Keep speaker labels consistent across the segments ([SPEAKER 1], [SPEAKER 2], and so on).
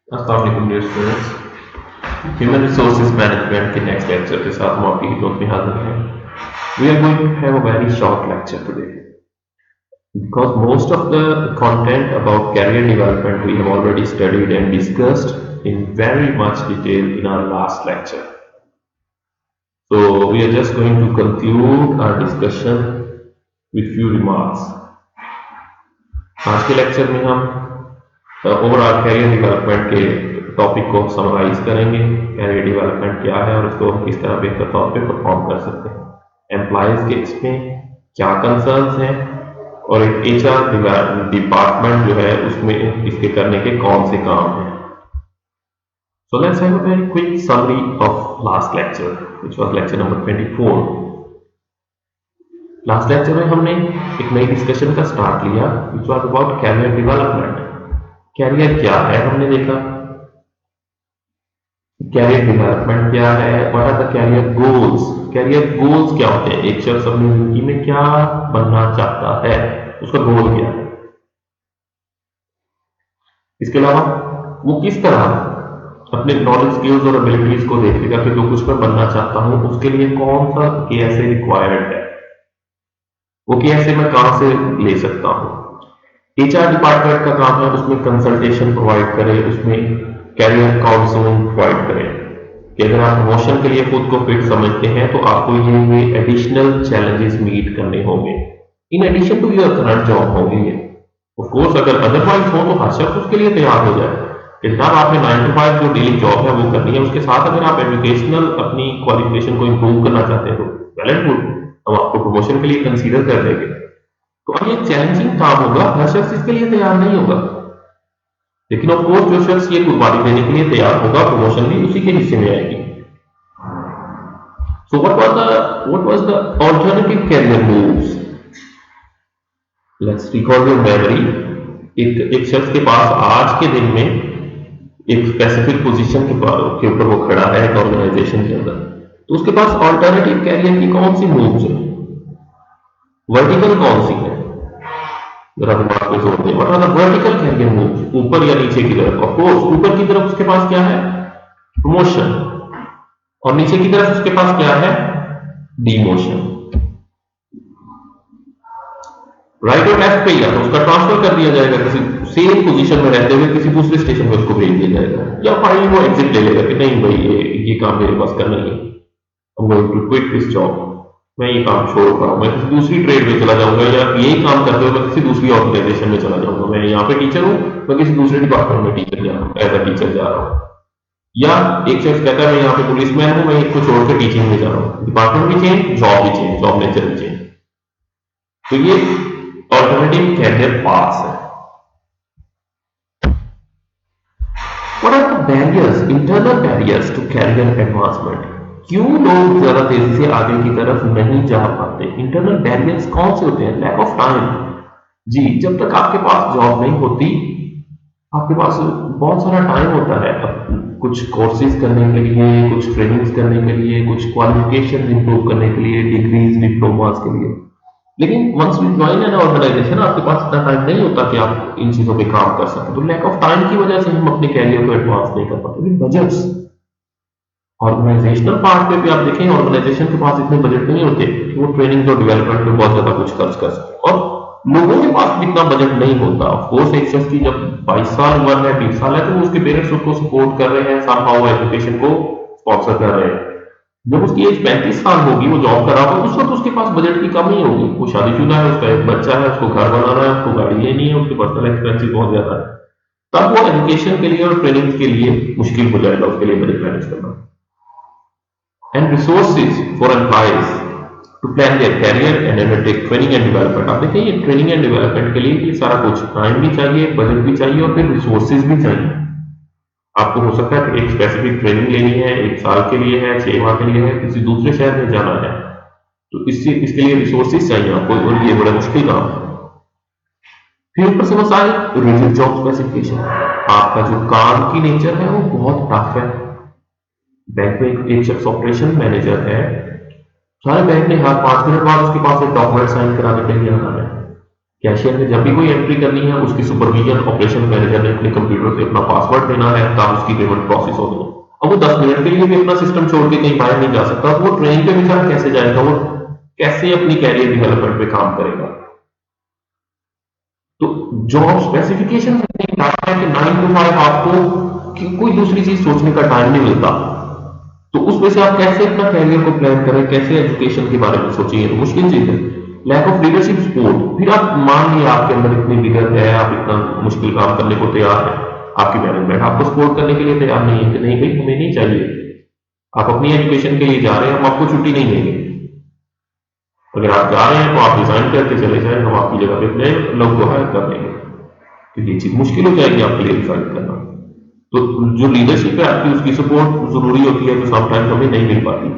[SPEAKER 1] अस्सलाम वालेकुम dear students. Human resources management के नेक्स्ट लेक्चर के साथ हम आपकी खिदमत में हाजिर हैं। We are going to have a very short lecture today because most of the content about career development we have already studied and discussed in very much detail in our last lecture. So we are just going to conclude our discussion with few remarks. आज के lecture में हम overall career development के topic को summarise करेंगे। Career development क्या है और इसको हम किस तरह बेहतर तौर पे परफॉर्म कर सकते हैं, एम्प्लॉयज के इसमें क्या कंसर्न्स हैं और एक एचआर डिपार्टमेंट जो है उसमें इसके करने के कौन से काम हैं। So let's have a very quick summary of last lecture which was lecture number 24। Last lecture में हमने एक नई डिस्कशन का स्टार्ट लिया which was about career development. Career क्या है हमने देखा, कैरियर डेवलपमेंट क्या है, what are the career goals. Career goals क्या होते हैं, एक शख्स अपनी जिंदगी में क्या बनना चाहता है, उसका गोल क्या है। इसके अलावा वो किस तरह अपने नॉलेज स्किल्स और एबिलिटीज को देखेगा कि जो कुछ मैं बनना चाहता हूं उसके लिए कौन सा केएसए रिक्वायर्ड है, वो केएसए मैं कहां से ले सकता हूं। एचआर डिपार्टमेंट का काम है उसमें कंसल्टेशन प्रोवाइड करे, उसमें कैरियर काउंसलिंग प्रोवाइड करे कि अगर आप प्रमोशन के लिए खुद को फिट समझते हैं तो आपको ये एडिशनल चैलेंजेस मीट करने होंगे in addition to your current job होंगे। ऑफ कोर्स अगर अदरवाइज हो तो हर शख्स उसके लिए तैयार हो जाए कि जनाब आपने 9 to 5 जो डेली जॉब है वो करनी है, उसके साथ अगर आप एजुकेशनल अपनी क्वालिफिकेशन को इंप्रूव करना चाहते हैं तो वेल एंड गुड, हम आपको प्रमोशन के लिए कंसीडर कर देंगे। तो अब ये चैलेंजिंग काम होगा, हर शख्स इसके लिए तैयार नहीं होगा, लेकिन ऑफ कोर्स जो शख्स ये कुर्बानी देने के लिए तैयार होगा प्रमोशन भी उसी के हिस्से में आएगी। सो what was the alternative career moves? Let's recall your memory. एक शख्स के पास आज के दिन में एक स्पेसिफिक पोजीशन के ऊपर वो खड़ा है एक ऑर्गेनाइजेशन के अंदर, तो उसके पास ऑल्टरनेटिव कैरियर की कौन सी मूव्स है, वर्टिकल कौन सी है, जरा दिमाग में जोड़ दें। What are the vertical career moves, ऊपर या नीचे की तरफ। ऑफ कोर्स ऊपर की तरफ उसके पास क्या है, प्रमोशन, और नीचे की तरफ उसके पास क्या है, डिमोशन। राइट और लेफ्ट पे या तो उसका ट्रांसफर कर दिया जाएगा, किसी सेम पोजीशन में रहते हुए किसी दूसरे स्टेशन पे उसको भेज दिया जाएगा, या फाइनली वो एग्जिट ले लेगा कि नहीं भाई ये काम मेरे पास करना ही है, I am going to quit this job, मैं ये काम छोड़ रहा हूँ, मैं किसी दूसरी ट्रेड में चला जाऊंगा, या यही काम करते हुए मैं किसी दूसरी ऑर्गेनाइजेशन में चला जाऊंगा। मैं यहाँ पे टीचर हूँ, मैं किसी दूसरे डिपार्टमेंट में टीचर जा रहा हूँ, एज अ टीचर जा रहा हूँ। या एक शख्स कहता है मैं यहाँ पे पुलिसमैन हूँ, मैं इसको छोड़ के टीचिंग में जा रहा हूँ, डिपार्टमेंट भी चेंज, जॉब भी चेंज, जॉब नेचर भी चेंज। तो ये ऑल्टरनेटिव कैरियर पाथ्स है। What are the barriers, internal barriers to career advancement? क्यों लोग ज्यादा तेजी से आगे की तरफ नहीं जा पाते, इंटरनल बैरियर्स कौन से होते हैं। Lack of time. जी, जब तक आपके पास जॉब नहीं होती आपके पास बहुत सारा टाइम होता है कुछ कोर्सेज करने के लिए, कुछ ट्रेनिंग्स करने के लिए, कुछ क्वालिफिकेशन इंप्रूव करने के लिए, डिग्रीज डिप्लोमास के लिए। लेकिन once you join an organization आपके पास इतना टाइम नहीं होता कि आप इन चीजों पे काम कर सकें। तो लैक ऑफ टाइम की वजह से हम अपने कैरियर को एडवांस नहीं कर पाते। बजट्स, ऑर्गेनाइजेशनल पार्ट पे भी आप देखें ऑर्गेनाइजेशन के पास इतने बजट नहीं होते कि वो ट्रेनिंग और डेवलपमेंट पे बहुत ज्यादा कुछ खर्च कर सके, और लोगों के पास भी इतना बजट नहीं होता। ऑफ कोर्स एक शख्स की जब 22 साल उम्र है, 20 साल है, तो उसके पेरेंट्स उसको सपोर्ट कर रहे हैं, समहाउ एजुकेशन को स्पॉन्सर कर रहे हैं। जब उसकी एज 35 साल होगी, वो जॉब कर रहा होगा, उस वक्त उसके पास बजट की कमी होगी, वो शादीशुदा है, उसका एक बच्चा है, उसको घर बनाना है, उसको गाड़ी लेनी है, उसके पर्सनल एक्सपेंसिव बहुत ज्यादा है, तब वो एजुकेशन के लिए और ट्रेनिंग के लिए मुश्किल हो जाएगा उसके लिए बजट मैनेज करना। And resources for employees to plan their career and undertake training and development. आप देखिए ये ट्रेनिंग एंड डेवलपमेंट के लिए ये सारा कुछ टाइम भी चाहिए, बजट भी चाहिए, और फिर रिसोर्सेज भी चाहिए। आपको हो सकता है कि एक स्पेसिफिक ट्रेनिंग लेनी है, 1 साल के लिए है, 6 माह के लिए है, किसी दूसरे शहर में जाना है, तो इसके लिए रिसोर्सेज चाहिए आपको, और ये बड़ा मुश्किल काम है। फिर ऊपर से मसाइल, रिजिड जॉब स्पेसिफिकेशन, आपका जो काम की नेचर है वो बहुत टफ है। बैंक में एक शख्स ऑपरेशन मैनेजर है, सारे बैंक ने हर 5 मिनट बाद उसके पास एक डॉक्यूमेंट साइन कराने के लिए आना है, कैशियर में जब भी कोई एंट्री करनी है, उसकी सुपरविजन ऑपरेशन मैनेजर ने अपने कंप्यूटर से अपना पासवर्ड देना है, तब उसकी पेमेंट प्रोसेस होनी है। अब वो 10 मिनट के लिए भी अपना सिस्टम छोड़ के कहीं बाहर नहीं जा सकता, तो वो ट्रेनिंग पे बेचारा कैसे जाएगा, वो कैसे अपनी कैरियर डेवलपमेंट पे काम करेगा। तो जॉब स्पेसिफिकेशन है कि 9 to 5 आपको कोई दूसरी चीज सोचने का टाइम नहीं मिलता, तो उसमें से आप कैसे अपना कैरियर को प्लान करें, कैसे एजुकेशन के बारे में सोचिए, तो मुश्किल चीज है। लैक ऑफ लीडरशिप सपोर्ट, फिर आप मान लिया आपके अंदर इतनी विगर है, आप इतना मुश्किल काम करने को तैयार है, आपकी मैनेजमेंट आपको सपोर्ट करने के लिए तैयार नहीं है कि नहीं भाई हमें नहीं चाहिए, आप अपनी एजुकेशन के लिए जा रहे हैं, हम आपको छुट्टी नहीं देंगे, अगर आप जा रहे हैं तो आप रिजाइन करके चले जाए, हम आपकी जगह पे नए लोग को हायर कर लेंगे, तो ये चीज मुश्किल हो जाएगी आपके लिए डिसाइड करना। तो जो लीडरशिप है आपकी, उसकी सपोर्ट जरूरी होती है, जो समटाइम्स हमें नहीं मिल पाती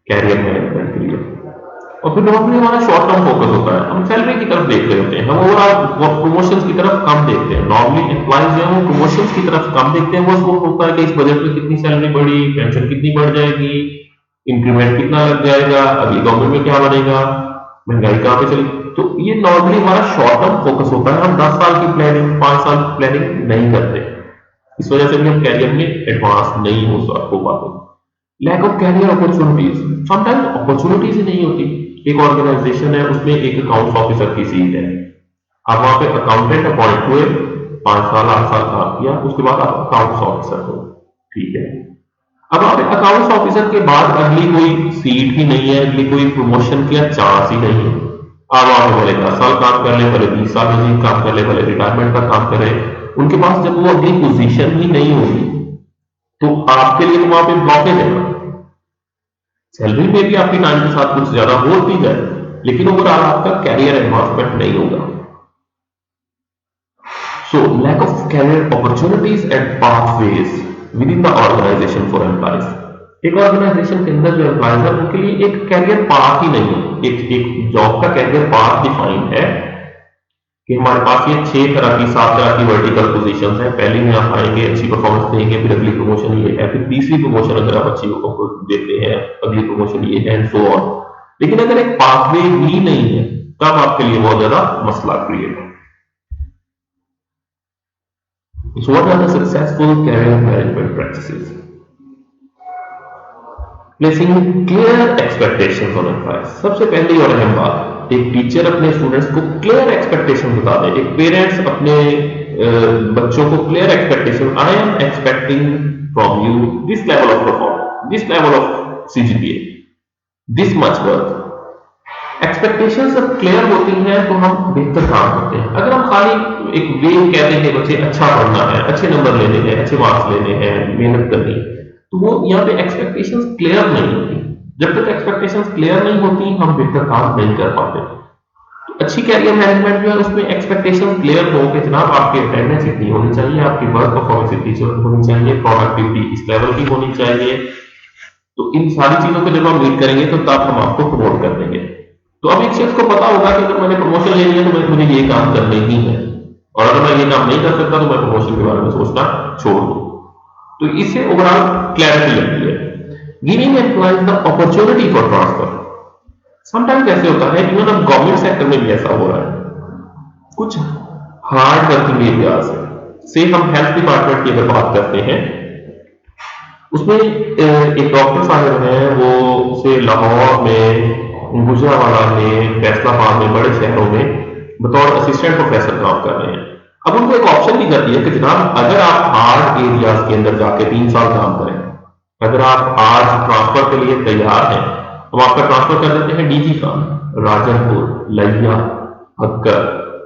[SPEAKER 1] कैरियर मैनेजमेंट के लिए। और फिर नॉर्मली हमारा शॉर्ट टर्म फोकस होता है, हम सैलरी की तरफ देख रहे होते हैं, हम ओवरऑल प्रमोशंस की तरफ कम देखते हैं। नॉर्मली एम्प्लॉइज जो है वो प्रमोशंस की तरफ कम देखते हैं, वो होता है कि इस बजट में कितनी सैलरी बढ़ी, पेंशन कितनी बढ़ जाएगी, इंक्रीमेंट कितना लग जाएगा, अगली गवर्नमेंट में क्या बनेगा, महंगाई कहाँ पे चली। तो ये नॉर्मली हमारा शॉर्ट टर्म फोकस होता है, हम 10 साल की प्लानिंग, 5 साल की प्लानिंग नहीं करते, इस वजह से भी हम कैरियर में एडवांस नहीं हो पाते। Lack of career opportunities, sometimes opportunities ही नहीं होती। एक ऑर्गेनाइजेशन है, उसमें एक अकाउंट्स ऑफिसर की सीट है, आप वहां पे अकाउंटेंट अपॉइंट हुए, 5 साल 8 साल काम किया, उसके बाद आप अकाउंट्स ऑफिसर हो, ठीक है। अब आप अकाउंट्स ऑफिसर के बाद अगली कोई सीट ही नहीं है, अगली कोई प्रमोशन का चांस ही नहीं है। अब आप भले 10 साल काम कर ले, भले 20 साल मजीद काम कर ले, भले रिटायरमेंट का काम करे, उनके पास जब वो अगली पोजीशन ही नहीं होगी, तो आपके लिए तो वहां पे ब्लॉकेज है ना। सैलरी में भी आपकी टाइम के साथ कुछ ज्यादा होती है, लेकिन ओवरऑल आपका कैरियर एडवांसमेंट नहीं होगा। So lack of career opportunities and pathways within the organization for employees. एक ऑर्गेनाइजेशन के अंदर जो एम्प्लॉइज है उनके लिए एक कैरियर पाथ ही नहीं है, एक जॉब का कैरियर पाथ डिफाइंड है कि हमारे पास ये 6 तरह की 7 तरह की वर्टिकल पोजीशंस हैं। पहली में आप आएंगे, अच्छी परफॉर्मेंस देंगे, फिर अगली प्रमोशन ये है, फिर तीसरी प्रमोशन अगर आप अच्छी देते हैं, अगली प्रमोशन ये है, एंड सो ऑन। लेकिन अगर एक पाथवे ही नहीं है, तब आपके लिए बहुत ज्यादा मसला क्रिएट है। So what are the successful career management practices? Placing clear expectations on employees. सबसे पहली और अहम बात, एक टीचर अपने स्टूडेंट्स को क्लियर एक्सपेक्टेशन बता दे, एक पेरेंट्स अपने बच्चों को clear expectation, I am expecting from you this level of performance, this level of CGPA, this much work. Expectation जब क्लियर होती हैं तो हम बेहतर काम करते हैं। अगर हम खाली एक वे कहते हैं बच्चे अच्छा पढ़ना है, अच्छे नंबर लेने हैं, अच्छे मार्क्स लेने हैं, मेहनत करनी है, तो वो यहाँ पे एक्सपेक्टेशंस क्लियर नहीं होती। जब तक एक्सपेक्टेशंस क्लियर नहीं होती हम बेहतर काम नहीं कर पाते। तो अच्छी कैरियर मैनेजमेंट जो है उसमें एक्सपेक्टेशंस क्लियर हो कि जनाब आपकी अटेंडेंस इतनी होनी चाहिए, आपकी वर्क परफॉर्मेंस इतनी होनी चाहिए, प्रोडक्टिविटी इस लेवल की होनी चाहिए। तो इन सारी चीजों को जब हम मीट करेंगे तो तब हम आपको प्रमोट कर देंगे। तो अब एक शख्स को पता होगा कि अगर मैंने प्रमोशन लेनी है तो मुझे ये काम करने ही है, और अगर मैं ये काम नहीं कर सकता तो मैं प्रमोशन के बारे में सोचना छोड़ दूं। तो इससे ओवरऑल क्लैरिटी लगती है। Giving employees the opportunity for transfer. Sometimes ऐसे होता है, इवन अब गवर्नमेंट सेक्टर में भी ऐसा हो रहा है, कुछ हार्ड वर्किंग एरियाज से हम हेल्थ डिपार्टमेंट की अगर बात करते हैं, उसमें एक डॉक्टर साहब हैं, वो से लाहौर में, गुजरावाला में, फैसलाबाद में, बड़े शहरों में बतौर असिस्टेंट प्रोफेसर काम कर रहे हैं। अब उनको एक ऑप्शन दी जाती है कि जनाब अगर आप हार्ड एरियाज के अंदर जाके 3 साल काम करें, अगर आप आज ट्रांसफर के लिए तैयार हैं, हम आपका ट्रांसफर कर देते हैं डीजी खान, राजनपुर, लैया, हक्कर,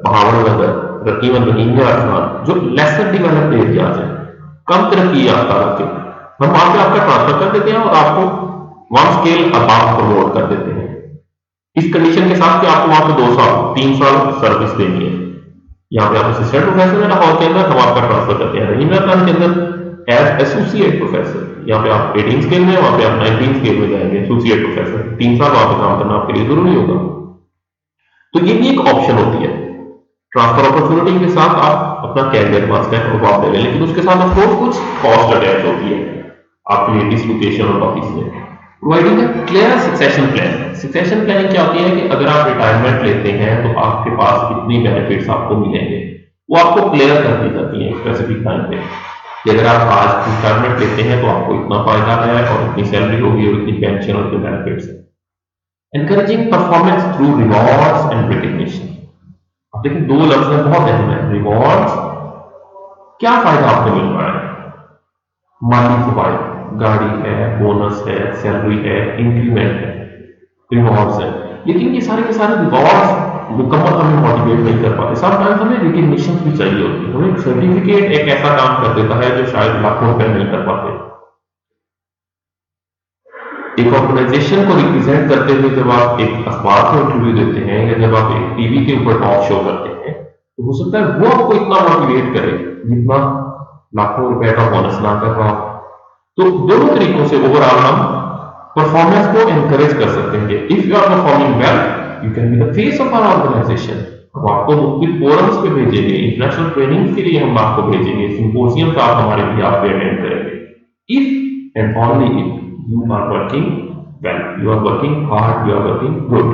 [SPEAKER 1] भावनगर, रकीबन रोहिंग्या खान, जो लेसर डिवेलप्ड एरियाज हैं, कम तरक्की याफ्ता इलाके, हम वहां पे आपका ट्रांसफर कर देते हैं और आपको 1 स्केल अबाव प्रमोट कर देते हैं, इस कंडीशन के साथ कि आपको वहां पे 2 साल 3 साल सर्विस देनी है। यहाँ पे आप असिस्टेंट प्रोफेसर है लाहौर के अंदर, हम आपका ट्रांसफर करते हैं रहीम खान के अंदर एज एसोसिएट प्रोफेसर। यहाँ पे आप 18 स्केल में, वहां पे आप 19 स्केल में जाएंगे एसोसिएट प्रोफेसर, 3 साल वहां पे काम करना आपके लिए जरूरी होगा। तो ये भी एक ऑप्शन होती है। ट्रांसफर अपॉर्चुनिटी के साथ आप अपना कैरियर एडवांसमेंट प्रभाव दे, लेकिन उसके साथ ऑफकोर्स कुछ कॉस्ट अटैच होती है आपके लिए डिसलोकेशन और ऑफिस में। Providing a clear succession plan. Succession planning क्या होती है कि अगर आप रिटायरमेंट लेते हैं तो आपके पास कितनी बेनिफिट्स आपको मिलेंगे, वो आपको क्लियर कर दी जाती है स्पेसिफिक टाइम पे कि अगर आप आज रिटायरमेंट लेते हैं तो आपको इतना फायदा है और इतनी सैलरी होगी और इतनी पेंशन और इतने बेनिफिट्स हैं। Encouraging performance through rewards and recognition. अब देखिए दो लफ्ज में बहुत अहम है, रिवॉर्ड्स, क्या फायदा आपको मिल रहा है, माली फायदा, गाड़ी है, बोनस है, सैलरी है, इंक्रीमेंट है, रिवॉर्ड्स है। लेकिन ये सारे के सारे रिवॉर्ड्स मुकम्मल हमें मोटिवेट नहीं कर पाते, समटाइम्स हमें रिकग्निशन भी चाहिए होती है, हमें सर्टिफिकेट एक ऐसा काम कर देता है जो शायद लाखों रुपए नहीं कर पाते। एक ऑर्गेनाइजेशन को रिप्रेजेंट करते हुए जब आप एक अखबार को इंटरव्यू देते हैं या जब आप एक टीवी के ऊपर टॉक शो करते हैं तो हो सकता है वो आपको इतना मोटिवेट करे जितना लाखों रुपए का बोनस ना कर रहा हो। तो दोनों तरीकों से ओवरऑल हम परफॉर्मेंस को एनकरेज कर सकते हैं। If you are performing well you can be the face of our organization. हम आपको मुख्तलिफ फोरम्स पे भेजेंगे, इंटरनेशनल ट्रेनिंग के लिए हम आपको भेजेंगे, सिंपोजियम का आप हमारे लिए आप अटेंड करेंगे। If and only if you are working well, you are working hard, you are working good।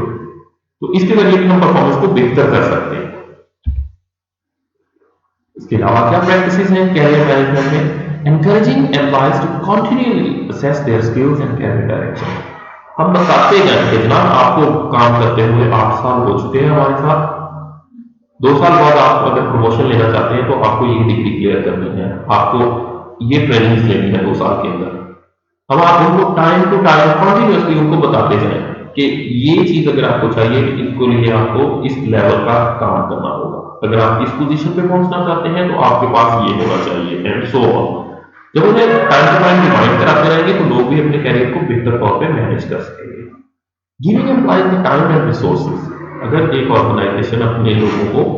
[SPEAKER 1] तो इसके जरिए भी हम परफॉर्मेंस को बेहतर कर सकते हैं। इसके अलावा क्या प्रैक्टिसेस हैं कैरियर मैनेजमेंट में? Encouraging employees to continuously assess their skills and career direction. हम बताते हैं कि जनाब आपको काम करते हुए 8 साल हो चुके हैं हमारे साथ, 2 साल बाद आप अगर प्रमोशन लेना चाहते हैं तो आपको ये डिग्री क्लियर करनी है, आपको ये ट्रेनिंग लेनी है 2 साल के अंदर। हम आप उनको टाइम टू टाइम कंटिन्यूसली उनको बताते जाएं कि ये चीज अगर आपको चाहिए इसको लिए आपको इस लेवल का काम करना होगा, अगर आप इस पोजीशन पे पहुंचना चाहते हैं तो आपके पास ये होना चाहिए एंड सो ऑन। जब उन्हें टाइम टू टाइम रिमाइंड कराते रहेंगे तो लोग भी अपने कैरियर को बेहतर तौर पे मैनेज कर सकेंगे। Giving employees the time and resources. अगर एक ऑर्गेनाइजेशन अपने लोगों को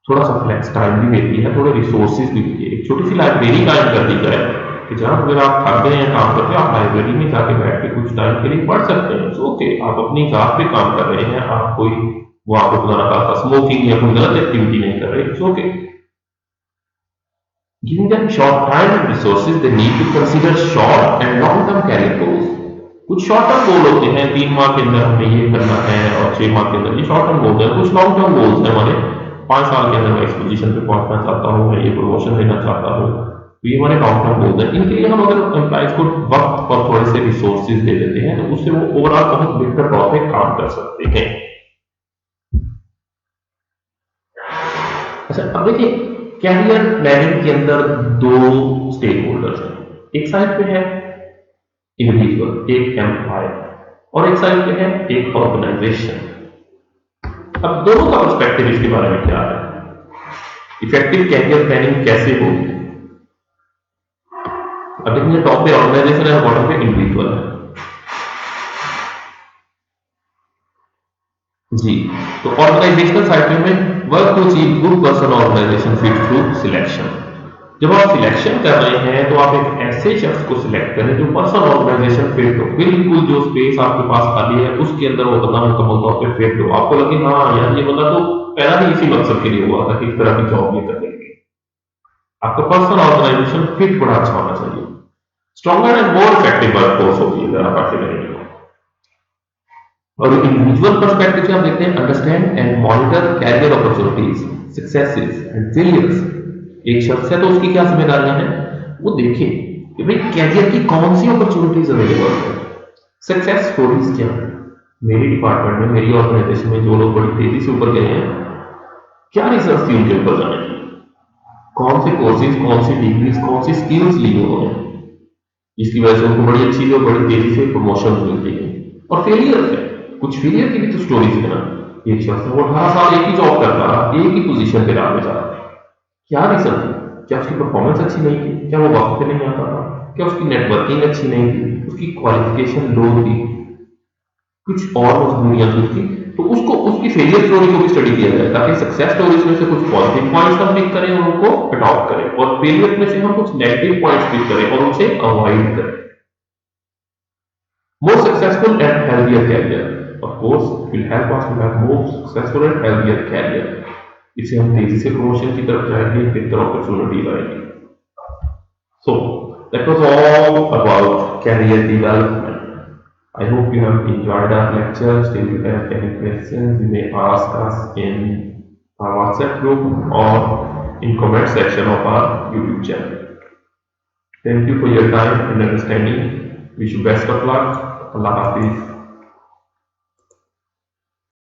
[SPEAKER 1] थोड़ा सा फ्लेक्स टाइम भी देती है, थोड़े रिसोर्सेज भी देती है, एक छोटी सी लाइब्रेरी कायम कर दी जाए कि जनाब अगर आप थक गए हैं काम करके आप लाइब्रेरी में जाके बैठ के कुछ टाइम के लिए पढ़ सकते हैं, ओके आप अपनी जात पे काम कर रहे हैं, आप कोई वो आपको खुदा का स्मोकिंग या कोई गलत एक्टिविटी नहीं कर रहे, it's okay. Giving them short time and resources they need to consider short and long term career goals. कुछ शॉर्ट टर्म गोल होते हैं 3 माह के अंदर हमें ये करना है और 6 माह के अंदर, ये शॉर्ट टर्म गोल्स है। कुछ लॉन्ग टर्म गोल्स है हमारे 5 साल के अंदर मैं इस पोजीशन पे पहुंचना चाहता हूँ, मैं ये प्रमोशन लेना चाहता हूँ, तो ये हमारे लॉन्ग टर्म गोल्स हैं। इनके लिए हम अगर एम्प्लॉइज को वक्त और थोड़े से रिसोर्सेज दे देते हैं तो उससे वो ओवरऑल बहुत बेहतर तौर पे काम कर सकते हैं। अच्छा अब देखिए कैरियर प्लानिंग के अंदर 2 स्टेक होल्डर्स हैं, एक साइड पे है इंडिविजुअल, एक एम्प्लॉयर, और एक साइड पे है एक ऑर्गेनाइजेशन। अब दोनों का पर्सपेक्टिव इसके बारे में क्या है, इफेक्टिव कैरियर प्लानिंग कैसे होगी। अब देखिए टॉप पे ऑर्गेनाइजेशन है, बॉटम पे इंडिविजुअल है जी। तो ऑर्गेनाइजेशनल साइड में work to achieve good person organization fit through selection. जब आप सिलेक्शन कर रहे हैं तो आप एक ऐसे शख्स को सिलेक्ट करें जो पर्सन ऑर्गेनाइजेशन फिट हो, बिल्कुल जो स्पेस आपके पास खाली है उसके अंदर वो बंदा मुकम्मल तौर पे फिट हो, आपको लगे हाँ यार ये बंदा तो पैदा ही इसी मकसद के लिए हुआ था कि इस तरह की जॉब ये करने के लिए। आपका पर्सन ऑर्गेनाइजेशन फिट बड़ा अच्छा होना चाहिए, stronger and more effective workforce होगी अगर आप ऐसे करेंगे। और इंडिविजुअल पर्सपेक्टिव से हम देखते हैं understand and monitor career opportunities, successes and failures. एक शख्स है तो उसकी क्या जिम्मेदारियां हैं, वो देखे कि भाई कैरियर की कौन सी अपॉर्चुनिटीज अवेलेबल है, सक्सेस स्टोरीज क्या है। मेरे डिपार्टमेंट में मेरी ऑर्गेनाइजेशन में जो लोग बड़ी तेजी से ऊपर गए हैं, क्या रिसर्च थी उनके ऊपर जाने की, कौन से कोर्सेज, कौन सी डिग्रीज, कौन सी स्किल्स ली उन्होंने, जिसकी वजह से उनको बड़ी अच्छी और बड़ी तेजी से प्रमोशन मिलती है। और फेलियर है, कुछ फेलियर की भी तो स्टोरीज है ना। एक शख्स वो 18 साल एक ही जॉब करता रहा, एक ही पोजीशन पे रहा बेचारा, क्या रीजन थी, क्या उसकी परफॉर्मेंस अच्छी नहीं थी, क्या वो वक्त पे नहीं आता था, क्या उसकी नेटवर्किंग अच्छी नहीं थी, उसकी क्वालिफिकेशन लो थी, कुछ और मजबूरियां थी उसकी। तो उसको उसकी फेलियर स्टोरी को भी स्टडी किया जाए ताकि सक्सेस स्टोरीज में से कुछ पॉजिटिव पॉइंट्स हम पिक करें और उनको अडॉप्ट करें, और फेलियर में से हम कुछ नेगेटिव पॉइंट्स पिक करें और उसे अवॉइड करें। More successful and healthier career. Of course, it will help us to have more successful and healthier career. इससे हम तेजी से प्रमोशन की तरफ जाएंगे, बेहतर अपॉर्चुनिटीज आएंगी। So that was all about career development. I hope you have enjoyed our lectures. If you have any questions, you may ask us in our WhatsApp group or in comment section of our YouTube channel. Thank you for your time and understanding. Wish you best of luck. Allah Hafiz.